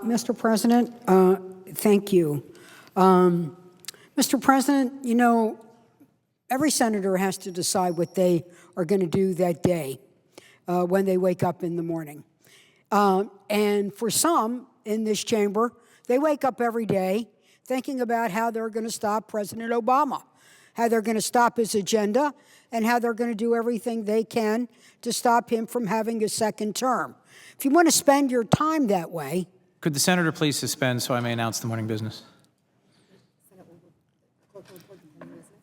Mr. President, thank you. Mr. President, you know, every senator has to decide what they are going to do that day when they wake up in the morning. And for some in this chamber, they wake up every day thinking about how they're going to stop President Obama, how they're going to stop his agenda, and how they're going to do everything they can to stop him from having a second term. If you want to spend your time that way... Could the senator please suspend so I may announce the morning business?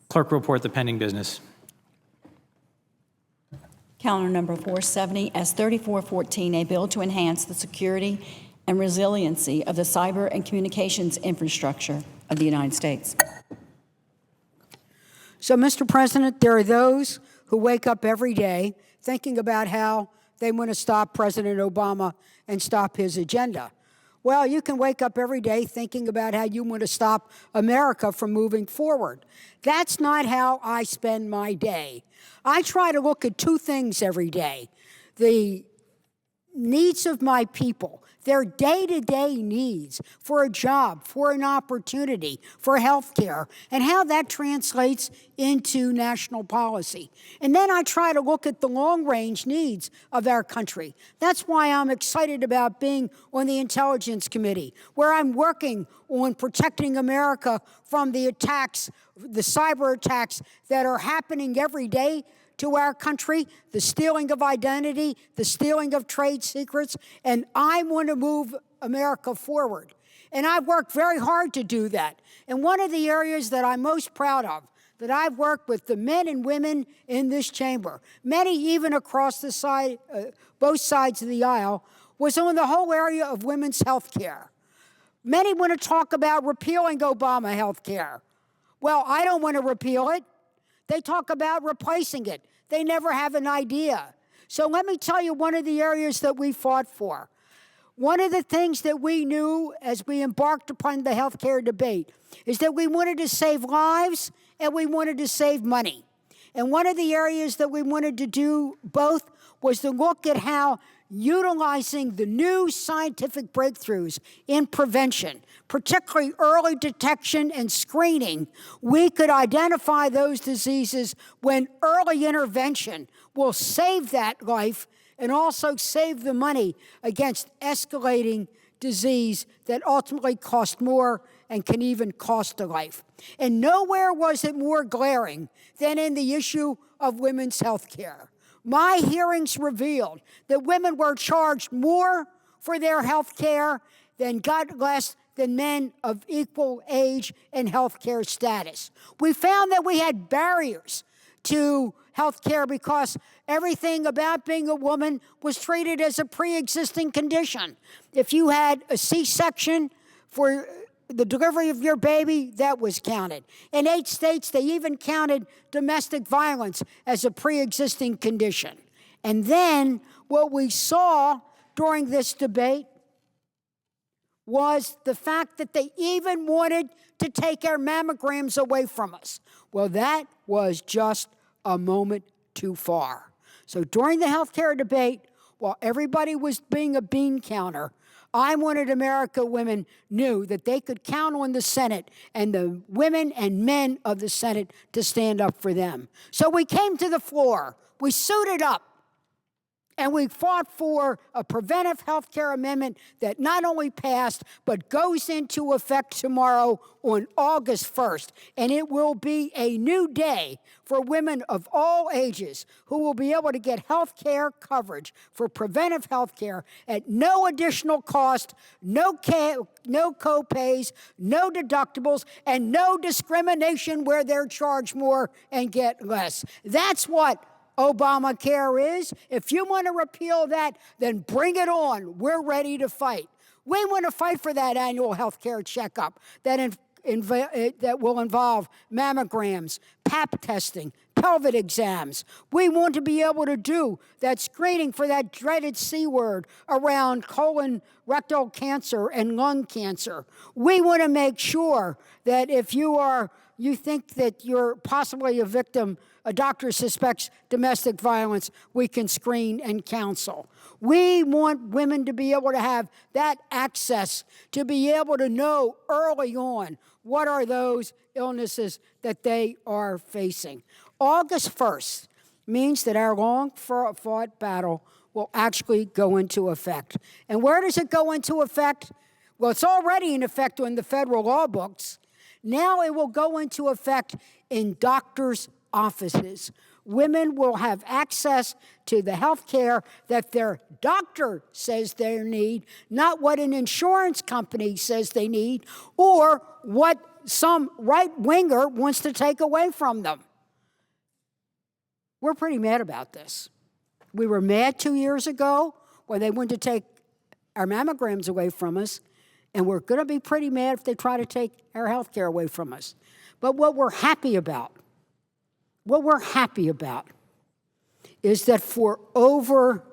Clerk report the pending business. Calendar number 470, S3414, a bill to enhance the security and resiliency of the cyber and communications infrastructure of the United States. So, Mr. President, there are those who wake up every day thinking about how they want to stop President Obama and stop his agenda. Well, you can wake up every day thinking about how you want to stop America from moving forward. That's not how I spend my day. I try to look at two things every day: the needs of my people, their day-to-day needs for a job, for an opportunity, for health care, and how that translates into national policy. And then I try to look at the long-range needs of our country. That's why I'm excited about being on the Intelligence Committee, where I'm working on protecting America from the attacks, the cyber attacks that are happening every day to our country, the stealing of identity, the stealing of trade secrets, and I want to move America forward. And I've worked very hard to do that. And one of the areas that I'm most proud of, that I've worked with the men and women in this chamber, many even across the side, both sides of the aisle, was on the whole area of women's health care. Many want to talk about repealing Obama health care. Well, I don't want to repeal it. They talk about replacing it. They never have an idea. So let me tell you one of the areas that we fought for. One of the things that we knew as we embarked upon the healthcare debate is that we wanted to save lives and we wanted to save money. And one of the areas that we wanted to do both was to look at how utilizing the new scientific breakthroughs in prevention, particularly early detection and screening, we could identify those diseases when early intervention will save that life and also save the money against escalating disease that ultimately cost more and can even cost a life. And nowhere was it more glaring than in the issue of women's health care. My hearings revealed that women were charged more for their health care than got less than men of equal age and health care status. We found that we had barriers to health care because everything about being a woman was treated as a pre-existing condition. If you had a C-section for the delivery of your baby, that was counted. In 8 states, they even counted domestic violence as a pre-existing condition. And then what we saw during this debate was the fact that they even wanted to take our mammograms away from us. Well, that was just a moment too far. So during the healthcare debate, while everybody was being a bean counter, I wanted America women knew that they could count on the Senate and the women and men of the Senate to stand up for them. So we came to the floor, we suited up, and we fought for a preventive health care amendment that not only passed, but goes into effect tomorrow on August 1st. And it will be a new day for women of all ages who will be able to get health care coverage for preventive health care at no additional cost, no co-pays, no deductibles, and no discrimination where they're charged more and get less. That's what Obamacare is. If you want to repeal that, then bring it on. We're ready to fight. We want to fight for that annual health care checkup that will involve mammograms, Pap testing, pelvic exams. We want to be able to do that screening for that dreaded C word around colon rectal cancer and lung cancer. We want to make sure that if you are you think that you're possibly a victim, a doctor suspects domestic violence, we can screen and counsel. We want women to be able to have that access, to be able to know early on what are those illnesses that they are facing. August 1st means that our long-fought battle will actually go into effect. And where does it go into effect? Well, it's already in effect on the federal law books. Now it will go into effect in doctors' offices. Women will have access to the health care that their doctor says they need, not what an insurance company says they need, or what some right-winger wants to take away from them. We're pretty mad about this. We were mad 2 years ago when they wanted to take our mammograms away from us, and we're going to be pretty mad if they try to take our health care away from us. But what we're happy about is that for over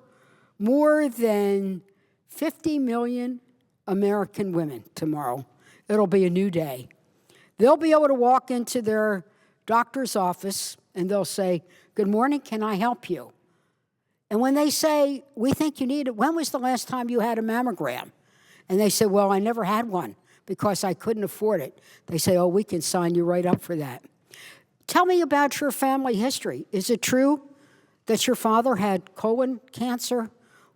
more than 50 million American women tomorrow, it'll be a new day. They'll be able to walk into their doctor's office and they'll say, "Good morning, can I help you?" And when they say, "We think you need it," when was the last time you had a mammogram? And they say, "Well, I never had one because I couldn't afford it." They say, "Oh, we can sign you right up for that." Tell me about your family history. Is it true that your father had colon cancer?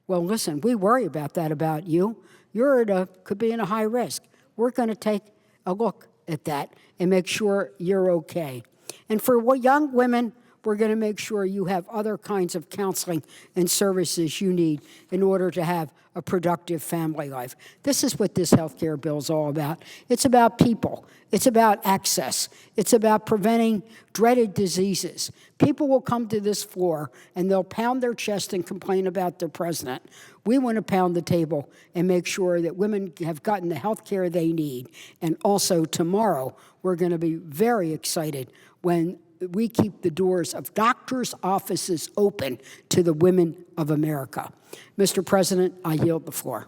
Well, listen, we worry about that about you. Could be in a high risk. We're going to take a look at that and make sure you're okay. And for young women, we're going to make sure you have other kinds of counseling and services you need in order to have a productive family life. This is what this health care bill is all about. It's about people. It's about access. It's about preventing dreaded diseases. People will come to this floor and they'll pound their chest and complain about their president. We want to pound the table and make sure that women have gotten the health care they need. And also tomorrow, we're going to be very excited when we keep the doors of doctors' offices open to the women of America. Mr. President, I yield the floor.